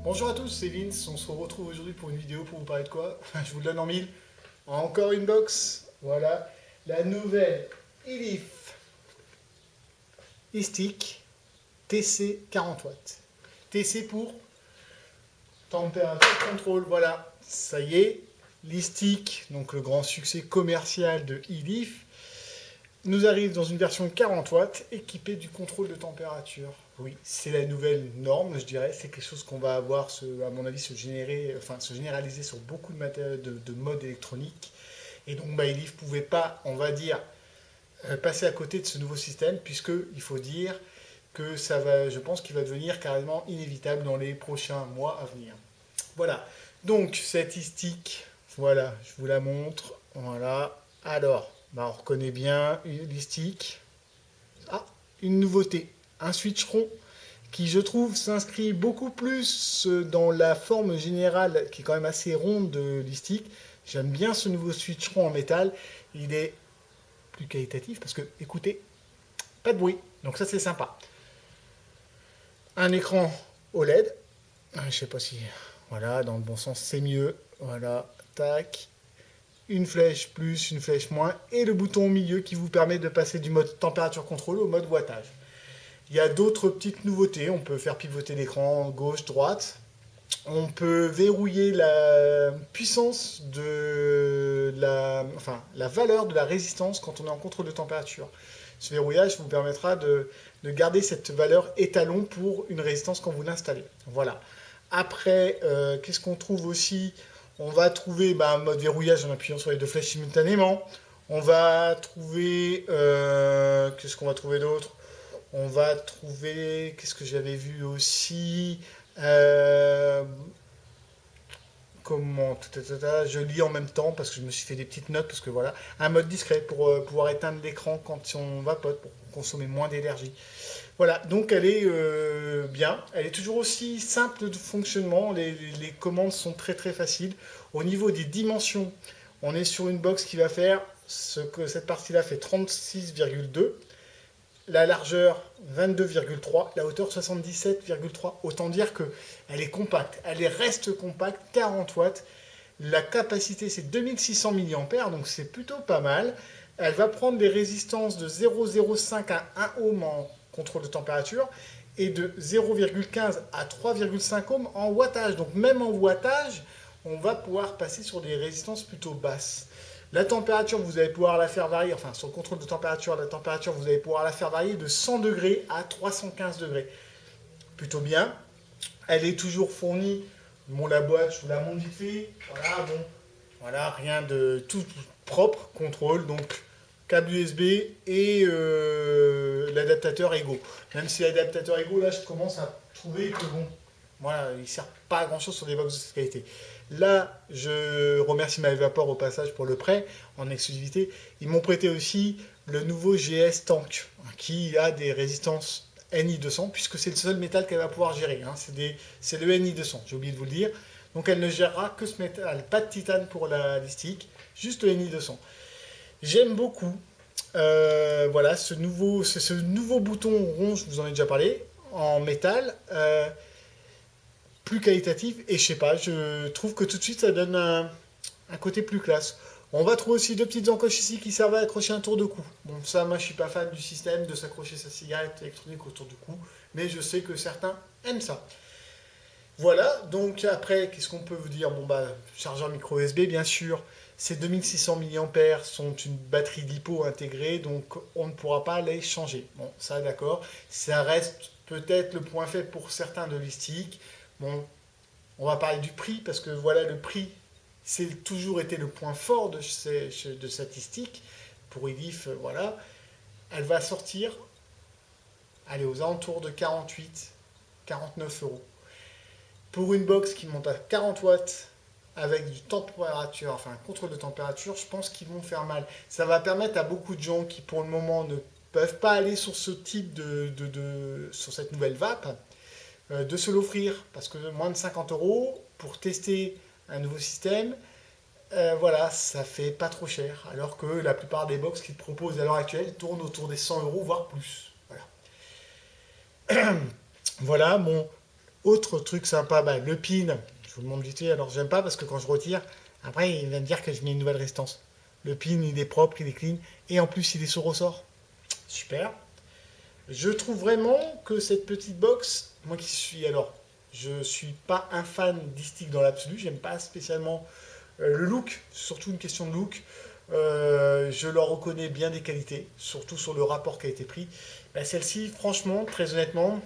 Bonjour à tous, c'est Vince, on se retrouve aujourd'hui pour une vidéo pour vous parler de quoi? Je vous le donne en mille. Encore une box, voilà, la nouvelle Elif e-stick TC 40 watts. TC pour température contrôle, voilà, ça y est, l'e-stick, donc le grand succès commercial de Elif, nous arrive dans une version 40 watts équipée du contrôle de température. Oui, c'est la nouvelle norme, je dirais. C'est quelque chose qu'on va avoir, à mon avis, se généraliser sur beaucoup de modes électroniques. Et donc, Elif ne pouvait pas, on va dire, passer à côté de ce nouveau système, puisqu'il faut dire que ça va, je pense qu'il va devenir carrément inévitable dans les prochains mois à venir. Voilà. Donc, cette e-stick, voilà, je vous la montre. Voilà. Alors, on reconnaît bien l'e-stick. Ah, une nouveauté. Un switcheron qui, je trouve, s'inscrit beaucoup plus dans la forme générale, qui est quand même assez ronde de l'e-stick. J'aime bien ce nouveau switcheron en métal. Il est plus qualitatif parce que, écoutez, pas de bruit. Donc ça, c'est sympa. Un écran OLED. Je sais pas si... Voilà, dans le bon sens, c'est mieux. Voilà, tac. Une flèche plus, une flèche moins. Et le bouton au milieu qui vous permet de passer du mode température contrôle au mode wattage. Il y a d'autres petites nouveautés. On peut faire pivoter l'écran gauche, droite. On peut verrouiller la puissance de la valeur de la résistance quand on est en contrôle de température. Ce verrouillage vous permettra de garder cette valeur étalon pour une résistance quand vous l'installez. Voilà. Après, qu'est-ce qu'on trouve aussi? On va trouver un mode verrouillage en appuyant sur les deux flèches simultanément. On va trouver... qu'est-ce qu'on va trouver d'autre? On va trouver... Qu'est-ce que j'avais vu aussi? Comment je lis en même temps parce que je me suis fait des petites notes parce que voilà, un mode discret pour pouvoir éteindre l'écran quand on vapote pour consommer moins d'énergie. Voilà, donc elle est bien, elle est toujours aussi simple de fonctionnement, les commandes sont très très faciles. Au niveau des dimensions, on est sur une box qui va faire ce que cette partie-là fait 36,2. La largeur 22,3, la hauteur 77,3. Autant dire qu'elle est compacte, elle reste compacte, 40 watts. La capacité c'est 2600 mAh, donc c'est plutôt pas mal. Elle va prendre des résistances de 0,05 à 1 ohm en contrôle de température et de 0,15 à 3,5 ohms en wattage. Donc même en wattage, on va pouvoir passer sur des résistances plutôt basses. La température, vous allez pouvoir la faire varier, enfin sur le contrôle de température, la température, vous allez pouvoir la faire varier de 100 degrés à 315 degrés. Plutôt bien. Elle est toujours fournie. Bon, la boîte, je vous la montre vite fait. Voilà, bon. Voilà, rien de tout propre, contrôle. Donc, câble USB et l'adaptateur Ego. Même si l'adaptateur Ego, là, je commence à trouver que bon, voilà, il ne sert pas à grand chose sur des box de cette qualité. Là, je remercie MyVapor au passage pour le prêt en exclusivité. Ils m'ont prêté aussi le nouveau GS Tank qui a des résistances NI200 puisque c'est le seul métal qu'elle va pouvoir gérer. Hein. C'est le NI200, j'ai oublié de vous le dire. Donc elle ne gérera que ce métal, pas de titane pour la listique, juste le NI200. J'aime beaucoup. Voilà, ce nouveau bouton rond, je vous en ai déjà parlé, en métal. Plus qualitatif et je sais pas, je trouve que tout de suite ça donne un côté plus classe. On va trouver aussi deux petites encoches ici qui servent à accrocher un tour de cou. Bon, ça, moi je suis pas fan du système de s'accrocher sa cigarette électronique autour du cou, mais je sais que certains aiment ça. Voilà, donc après, qu'est-ce qu'on peut vous dire? Bon, chargeur micro USB, bien sûr. Ces 2600 mAh sont une batterie LiPo intégrée, donc on ne pourra pas les changer. Bon, ça d'accord. Ça reste peut-être le point faible pour certains de l'e-stick. Bon, on va parler du prix, parce que voilà, le prix, c'est toujours été le point fort de cette e-stick. Pour Elif, voilà. Elle va sortir allez, aux alentours de 48, 49 euros. Pour une box qui monte à 40 watts avec du température, enfin un contrôle de température, je pense qu'ils vont faire mal. Ça va permettre à beaucoup de gens qui pour le moment ne peuvent pas aller sur ce type sur cette nouvelle vape, de se l'offrir parce que moins de 50 euros pour tester un nouveau système, voilà, ça fait pas trop cher. Alors que la plupart des box qu'ils proposent à l'heure actuelle tournent autour des 100 euros, voire plus. Voilà. Voilà, mon autre truc sympa, bah, le pin. Je vous le montre vite fait. Alors, j'aime pas parce que quand je retire, après, il va me dire que je mets une nouvelle résistance. Le pin, il est propre, il est clean. Et en plus, il est sur ressort. Super. Je trouve vraiment que cette petite box, moi qui suis, alors, je suis pas un fan d'e-stick dans l'absolu, j'aime pas spécialement le look, surtout une question de look. Je leur reconnais bien des qualités, surtout sur le rapport qui a été pris. Bah, celle-ci, franchement, très honnêtement,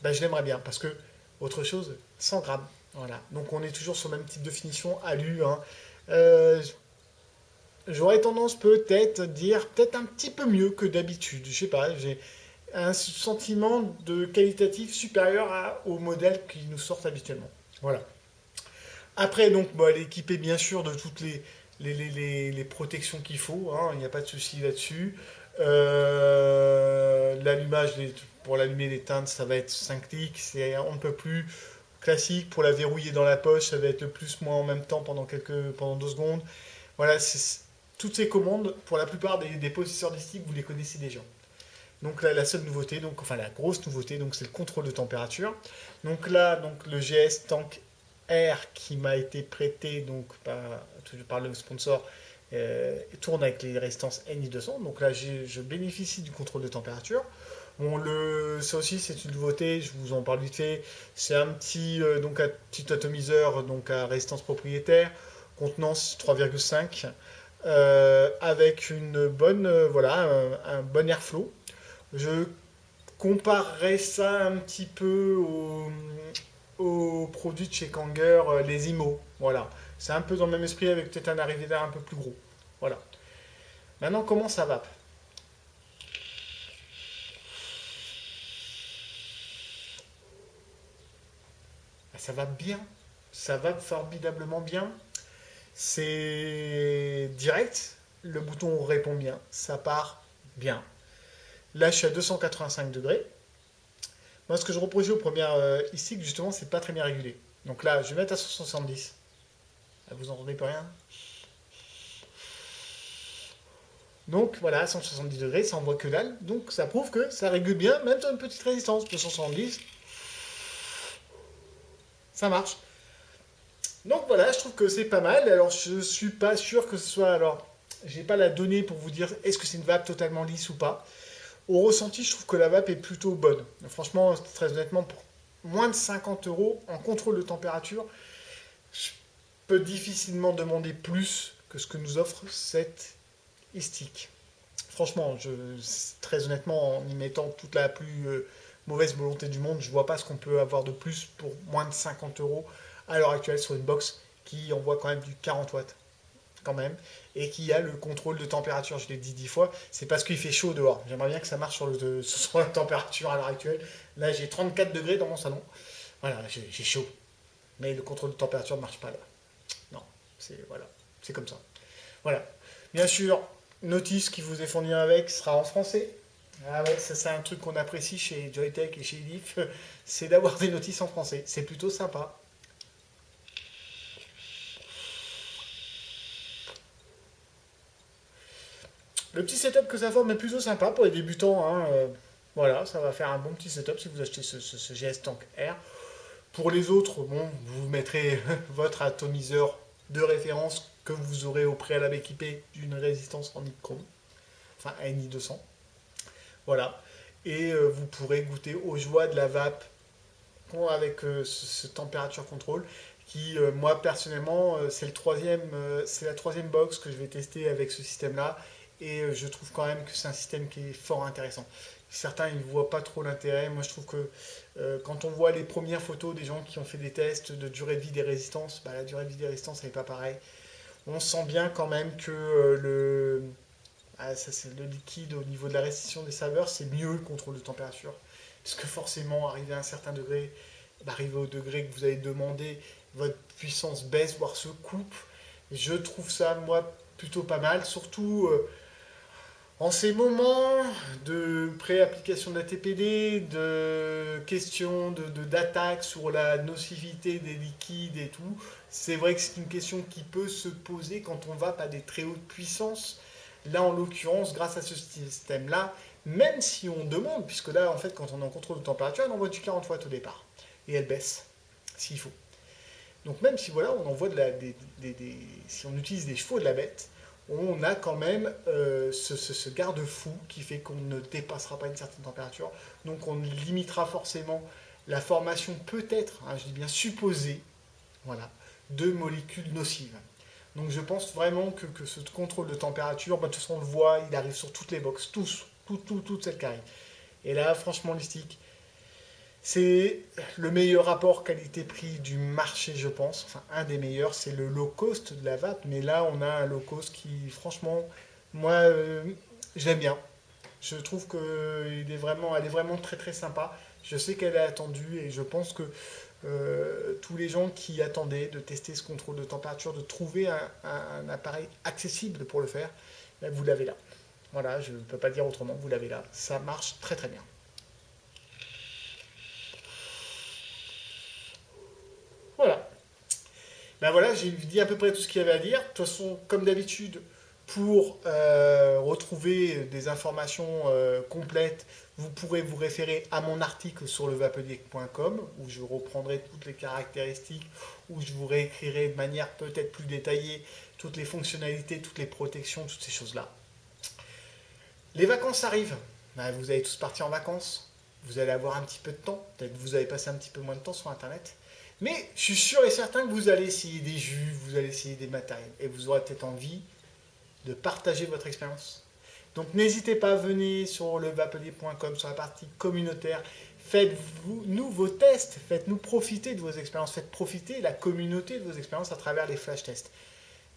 bah, je l'aimerais bien parce que, autre chose, 100 grammes. Voilà. Donc on est toujours sur le même type de finition, alu. Hein. Euh, J'aurais tendance peut-être à dire peut-être un petit peu mieux que d'habitude. Je sais pas, j'ai un sentiment de qualitatif supérieur au modèle qui nous sortent habituellement. Voilà. Après, donc, bah, elle est équipée bien sûr de toutes les protections qu'il faut. Hein, il n'y a pas de souci là-dessus. L'allumage, pour l'allumer les teintes, ça va être 5 clics. On ne peut plus classique. Pour la verrouiller dans la poche, ça va être le plus moins en même temps pendant 2 secondes. Voilà, toutes ces commandes, pour la plupart des possesseurs des sticks, vous les connaissez déjà. Donc là, la seule nouveauté, donc, enfin la grosse nouveauté, donc c'est le contrôle de température. Donc là, donc, le GS Tank Air qui m'a été prêté donc, par le sponsor tourne avec les résistances NI200. Donc là, je bénéficie du contrôle de température. Bon, ça aussi, c'est une nouveauté, je vous en parle vite fait. C'est un petit atomiseur donc à résistance propriétaire, contenance 3,5, avec une bonne, voilà, un bon airflow. Je comparerais ça un petit peu aux produits de chez Kanger, les IMO. Voilà. C'est un peu dans le même esprit avec peut-être un arrivé d'air un peu plus gros. Voilà. Maintenant, comment ça va? Ça va bien. Ça va formidablement bien. C'est direct. Le bouton répond bien. Ça part bien. Là, je suis à 285 degrés. Moi, ce que je reprochais au premier ici, que justement, c'est pas très bien régulé. Donc là, je vais mettre à 170. Vous n'entendez pas rien? Donc voilà, 170 degrés, ça envoie que dalle. Donc ça prouve que ça régule bien, même dans une petite résistance. 270, ça marche. Donc voilà, je trouve que c'est pas mal. Alors je suis pas sûr que ce soit. Alors, j'ai pas la donnée pour vous dire est-ce que c'est une vape totalement lisse ou pas. Au ressenti, je trouve que la vape est plutôt bonne. Franchement, très honnêtement, pour moins de 50 euros en contrôle de température, je peux difficilement demander plus que ce que nous offre cette e-stick. Franchement, très honnêtement, en y mettant toute la plus mauvaise volonté du monde, je vois pas ce qu'on peut avoir de plus pour moins de 50 euros à l'heure actuelle sur une box qui envoie quand même du 40 watts quand même, et qui a le contrôle de température. Je l'ai dit 10 fois, c'est parce qu'il fait chaud dehors. J'aimerais bien que ça marche sur la température à l'heure actuelle. Là, j'ai 34 degrés dans mon salon. Voilà, j'ai chaud. Mais le contrôle de température ne marche pas là. Non, voilà, c'est comme ça. Voilà. Bien sûr, notice qui vous est fournie avec sera en français. Ah ouais, ça c'est un truc qu'on apprécie chez Joytech et chez Elif, c'est d'avoir des notices en français. C'est plutôt sympa. Le petit setup que ça forme est plutôt sympa pour les débutants. Hein, voilà, ça va faire un bon petit setup si vous achetez ce GS Tank Air. Pour les autres, bon, vous mettrez votre atomiseur de référence que vous aurez au préalable équipé d'une résistance en nichrome, enfin NI200. Voilà. Et vous pourrez goûter aux joies de la vape avec ce température contrôle qui, moi personnellement, c'est la troisième box que je vais tester avec ce système-là. Et je trouve quand même que c'est un système qui est fort intéressant. Certains ne voient pas trop l'intérêt. Moi, je trouve que quand on voit les premières photos des gens qui ont fait des tests de durée de vie des résistances, bah, la durée de vie des résistances, elle n'est pas pareille. On sent bien quand même que Ah, ça, c'est le liquide au niveau de la restriction des saveurs, c'est mieux le contrôle de température. Parce que forcément, arrivé à un certain degré, arrivé au degré que vous avez demandé, votre puissance baisse, voire se coupe. Je trouve ça, moi, plutôt pas mal. Surtout en ces moments de pré-application de la TPD, de questions d'attaque sur la nocivité des liquides et tout, c'est vrai que c'est une question qui peut se poser quand on va pas des très hautes puissances. Là, en l'occurrence, grâce à ce système-là, même si on demande, puisque là, en fait, quand on est en contrôle de température, on envoie du 40 watts au départ. Et elle baisse, s'il faut. Donc même si voilà, on envoie si on utilise des chevaux de la bête, on a quand même ce garde-fou qui fait qu'on ne dépassera pas une certaine température. Donc on limitera forcément la formation peut-être, hein, je dis bien supposée, voilà, de molécules nocives. Donc je pense vraiment que ce contrôle de température, bah, de toute façon on le voit, il arrive sur toutes les box, toutes celles qui arrivent. Et là, franchement, les sticks, c'est le meilleur rapport qualité-prix du marché, je pense. Enfin, un des meilleurs, c'est le low cost de la vape. Mais là, on a un low cost qui, franchement, moi, j'aime bien. Je trouve qu'elle est vraiment très très sympa. Je sais qu'elle est attendue et je pense que tous les gens qui attendaient de tester ce contrôle de température, de trouver un appareil accessible pour le faire, ben, vous l'avez là. Voilà, je ne peux pas dire autrement, vous l'avez là. Ça marche très très bien. Voilà. Ben voilà, j'ai dit à peu près tout ce qu'il y avait à dire. De toute façon, comme d'habitude, pour retrouver des informations complètes, vous pourrez vous référer à mon article sur levapelier.com où je reprendrai toutes les caractéristiques, où je vous réécrirai de manière peut-être plus détaillée toutes les fonctionnalités, toutes les protections, toutes ces choses-là. Les vacances arrivent. Ben, vous allez tous partir en vacances. Vous allez avoir un petit peu de temps. Peut-être que vous allez passer un petit peu moins de temps sur Internet. Mais je suis sûr et certain que vous allez essayer des jus, vous allez essayer des matériels. Et vous aurez peut-être envie de partager votre expérience. Donc n'hésitez pas, venez sur levapelier.com, sur la partie communautaire. Faites-nous vos tests, faites-nous profiter de vos expériences, faites profiter la communauté de vos expériences à travers les flash tests.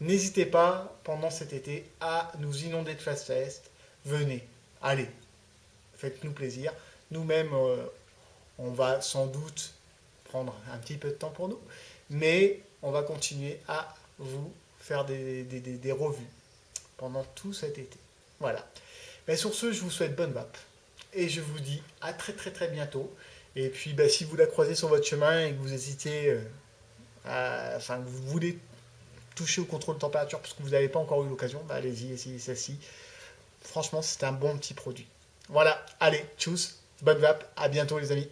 N'hésitez pas, pendant cet été, à nous inonder de flash tests. Venez, allez, faites-nous plaisir. Nous-mêmes, on va sans doute prendre un petit peu de temps pour nous, mais on va continuer à vous faire des revues pendant tout cet été. Voilà. Mais sur ce, je vous souhaite bonne vape et je vous dis à très très très bientôt. Et puis bah, si vous la croisez sur votre chemin et que vous hésitez, enfin que vous voulez toucher au contrôle de température parce que vous n'avez pas encore eu l'occasion, bah, allez-y, essayez celle-ci. Franchement, c'est un bon petit produit. Voilà, allez, tchuss, bonne vape, à bientôt les amis.